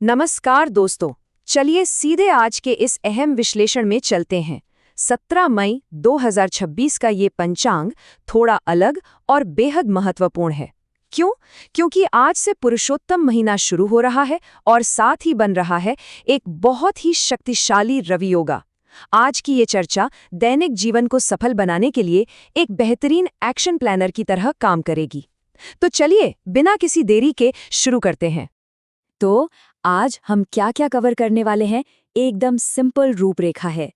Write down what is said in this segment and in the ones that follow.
नमस्कार दोस्तों, चलिए सीधे आज के इस अहम विश्लेषण में चलते हैं। 17 मई 2026 का ये पंचांग थोड़ा अलग और बेहद महत्वपूर्ण है। क्यों? क्योंकि आज से पुरुषोत्तम महीना शुरू हो रहा है और साथ ही बन रहा है एक बहुत ही शक्तिशाली रवि योगा। आज की ये चर्चा दैनिक जीवन को सफल बनाने के लिए एक बेहतरीन एक्शन प्लानर की तरह काम करेगी। तो चलिए बिना किसी देरी के शुरू करते हैं। तो आज हम क्या क्या कवर करने वाले हैं, एकदम सिंपल रूपरेखा है।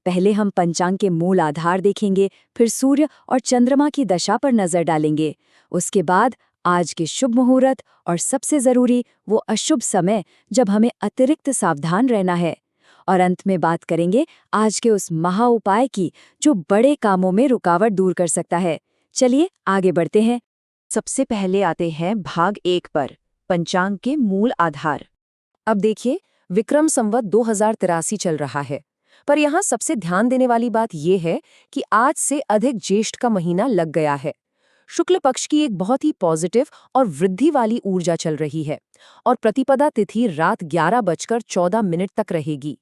पहले हम पंचांग के मूल आधार देखेंगे, फिर सूर्य और चंद्रमा की दशा पर नजर डालेंगे। उसके बाद आज के शुभ मुहूर्त और सबसे जरूरी वो अशुभ समय जब हमें अतिरिक्त सावधान रहना है। और अंत में बात करेंगे आज के उस महा उपाय की जो बड़े कामों में रुकावट दूर कर सकता है। चलिए आगे बढ़ते हैं। सबसे पहले आते हैं भाग 1 पर, पंचांग के मूल आधार। अब देखिए, विक्रम संवत 2083 चल रहा है, पर यहाँ सबसे ध्यान देने वाली बात यह है कि आज से अधिक ज्येष्ठ का महीना लग गया है। शुक्ल पक्ष की एक बहुत ही पॉजिटिव और वृद्धि वाली ऊर्जा चल रही है और प्रतिपदा तिथि रात 11:14 तक रहेगी।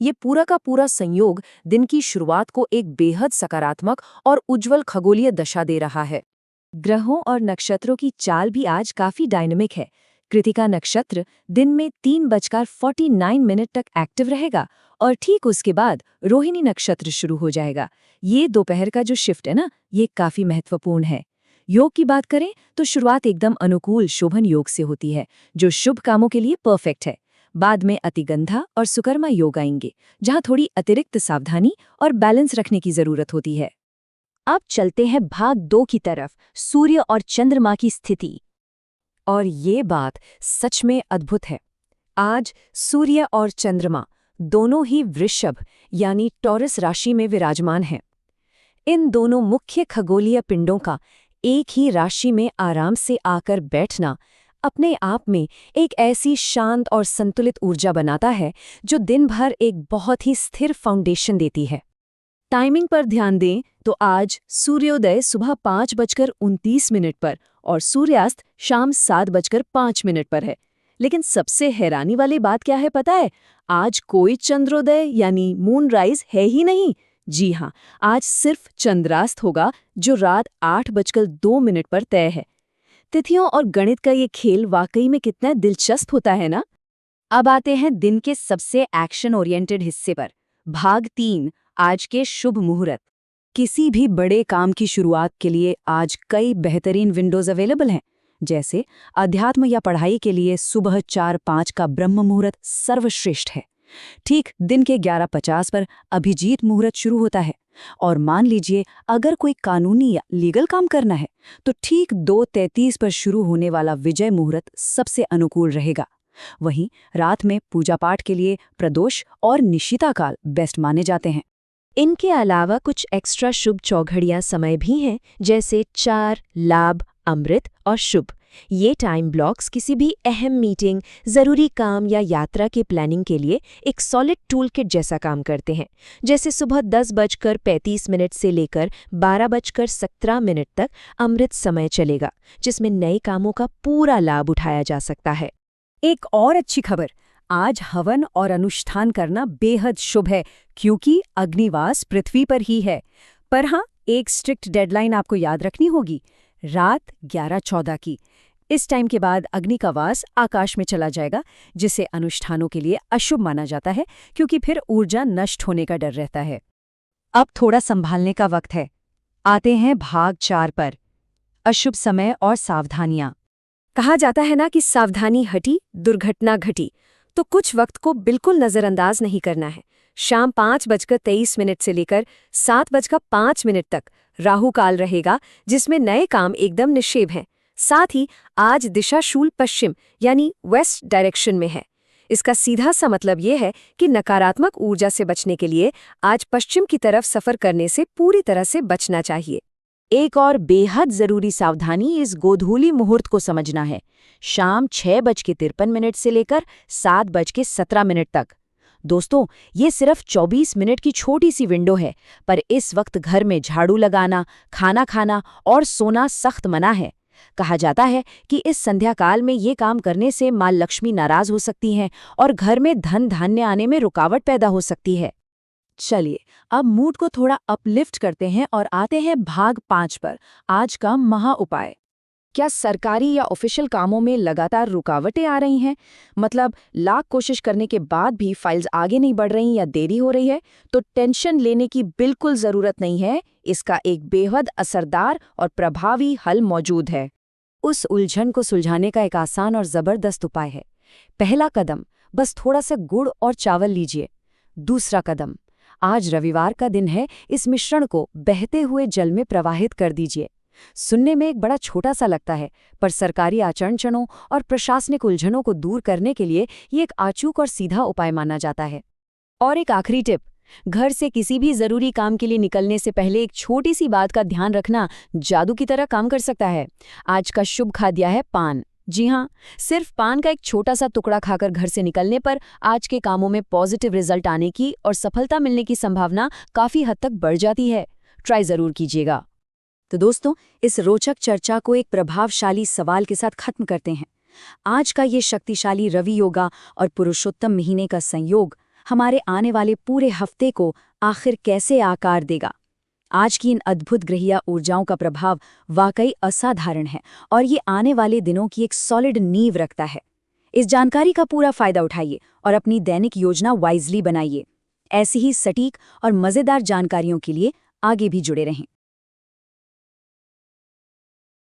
ये पूरा का पूरा संयोग दिन की शुरुआत को एक बेहद सकारात्मक और उज्जवल खगोलीय दशा दे रहा है। ग्रहों और नक्षत्रों की चाल भी आज काफी डायनामिक है। कृतिका नक्षत्र दिन में 3:49 तक एक्टिव रहेगा और ठीक उसके बाद रोहिणी नक्षत्र शुरू हो जाएगा। ये दोपहर का जो शिफ्ट है ना, ये काफी महत्वपूर्ण है। योग की बात करें तो शुरुआत एकदम अनुकूल शोभन योग से होती है, जो शुभ कामों के लिए परफेक्ट है। बाद में अतिगंधा और सुकर्मा योग आएंगे, जहां थोड़ी अतिरिक्त सावधानी और बैलेंस रखने की जरूरत होती है। अब चलते हैं भाग 2 की तरफ, सूर्य और चंद्रमा की स्थिति। और ये बात सच में अद्भुत है। आज सूर्य और चंद्रमा दोनों ही वृषभ यानी टॉरस राशि में विराजमान हैं। इन दोनों मुख्य खगोलीय पिंडों का एक ही राशि में आराम से आकर बैठना अपने आप में एक ऐसी शांत और संतुलित ऊर्जा बनाता है जो दिन भर एक बहुत ही स्थिर फाउंडेशन देती है। टाइमिंग पर ध्यान दें तो आज सूर्योदय सुबह 5:29 पर और सूर्यास्त शाम 7:05 पर है। लेकिन सबसे हैरानी वाली बात क्या है पता है? आज कोई चंद्रोदय यानी मूनराइज है ही नहीं। जी हाँ, आज सिर्फ चंद्रास्त होगा जो रात 8:02 पर तय है। तिथियों और गणित का ये खेल वाकई में कितना दिलचस्प होता है ना। अब आते हैं दिन के सबसे एक्शन ओरिएंटेड हिस्से पर, भाग 3, आज के शुभ मुहूर्त। किसी भी बड़े काम की शुरुआत के लिए आज कई बेहतरीन विंडोज अवेलेबल हैं। जैसे अध्यात्म या पढ़ाई के लिए सुबह 4:05 का ब्रह्म मुहूर्त सर्वश्रेष्ठ है। ठीक दिन के 11:50 पर अभिजीत मुहूर्त शुरू होता है। और मान लीजिए अगर कोई कानूनी या लीगल काम करना है तो ठीक 2:33 पर शुरू होने वाला विजय मुहूर्त सबसे अनुकूल रहेगा। वहीं रात में पूजा पाठ के लिए प्रदोष और निशिता काल बेस्ट माने जाते हैं। इनके अलावा कुछ एक्स्ट्रा शुभ चौघड़ियां समय भी हैं, जैसे 4, लाभ, अमृत और शुभ। ये टाइम ब्लॉक्स किसी भी अहम मीटिंग, जरूरी काम या यात्रा के प्लानिंग के लिए एक सॉलिड टूल किट जैसा काम करते हैं। जैसे सुबह 10:35 से लेकर 12:17 तक अमृत समय चलेगा, जिसमें नए कामों का पूरा लाभ उठाया जा सकता है। एक और अच्छी खबर, आज हवन और अनुष्ठान करना बेहद शुभ है, क्योंकि अग्निवास पृथ्वी पर ही है। पर हाँ, एक स्ट्रिक्ट डेडलाइन आपको याद रखनी होगी, रात 11:14 की। इस टाइम के बाद अग्नि का वास आकाश में चला जाएगा, जिसे अनुष्ठानों के लिए अशुभ माना जाता है, क्योंकि फिर ऊर्जा नष्ट होने का डर रहता है। अब थोड़ा संभालने का वक्त है। आते हैं भाग 4 पर, अशुभ समय और सावधानियां। कहा जाता है ना कि सावधानी हटी दुर्घटना घटी, तो कुछ वक्त को बिल्कुल नजरअंदाज नहीं करना है। शाम 5:23 से लेकर 7:05 तक राहु काल रहेगा, जिसमें नए काम एकदम निषेध हैं। साथ ही आज दिशाशूल पश्चिम यानी वेस्ट डायरेक्शन में है। इसका सीधा सा मतलब ये है कि नकारात्मक ऊर्जा से बचने के लिए आज पश्चिम की तरफ सफर करने से पूरी तरह से बचना चाहिए। एक और बेहद जरूरी सावधानी इस गोधूली मुहूर्त को समझना है, शाम 6:53 से लेकर 7:17 तक। दोस्तों, ये सिर्फ 24 मिनट की छोटी सी विंडो है, पर इस वक्त घर में झाड़ू लगाना, खाना खाना और सोना सख्त मना है। कहा जाता है कि इस संध्या काल में ये काम करने से माँ लक्ष्मी नाराज हो सकती हैं और घर में धन धान्य आने में रुकावट पैदा हो सकती है। चलिए, अब मूड को थोड़ा अपलिफ्ट करते हैं और आते हैं भाग 5 पर, आज का महा उपाय। क्या सरकारी या ऑफिशियल कामों में लगातार रुकावटें आ रही हैं? मतलब लाख कोशिश करने के बाद भी फाइल्स आगे नहीं बढ़ रही या देरी हो रही है? तो टेंशन लेने की बिल्कुल जरूरत नहीं है। इसका एक बेहद असरदार और प्रभावी हल मौजूद है। उस उलझन को सुलझाने का एक आसान और जबरदस्त उपाय है। पहला कदम, बस थोड़ा सा गुड़ और चावल लीजिए। दूसरा कदम, आज रविवार का दिन है, इस मिश्रण को बहते हुए जल में प्रवाहित कर दीजिए। सुनने में एक बड़ा छोटा सा लगता है, पर सरकारी आचरणों और प्रशासनिक उलझनों को दूर करने के लिए ये एक अचूक और सीधा उपाय माना जाता है। और एक आखिरी टिप, घर से किसी भी जरूरी काम के लिए निकलने से पहले एक छोटी सी बात का ध्यान रखना जादू की तरह काम कर सकता है। आज का शुभ खाद्य है पान। जी हाँ, सिर्फ पान का एक छोटा सा टुकड़ा खाकर घर से निकलने पर आज के कामों में पॉजिटिव रिजल्ट आने की और सफलता मिलने की संभावना काफी हद तक बढ़ जाती है। ट्राई जरूर कीजिएगा। तो दोस्तों, इस रोचक चर्चा को एक प्रभावशाली सवाल के साथ खत्म करते हैं। आज का ये शक्तिशाली रवि योगा और पुरुषोत्तम महीने का संयोग हमारे आने वाले पूरे हफ्ते को आखिर कैसे आकार देगा? आज की इन अद्भुत ग्रहीय ऊर्जाओं का प्रभाव वाकई असाधारण है और ये आने वाले दिनों की एक सॉलिड नींव रखता है। इस जानकारी का पूरा फायदा उठाइए और अपनी दैनिक योजना वाइजली बनाइए। ऐसी ही सटीक और मज़ेदार जानकारियों के लिए आगे भी जुड़े रहें।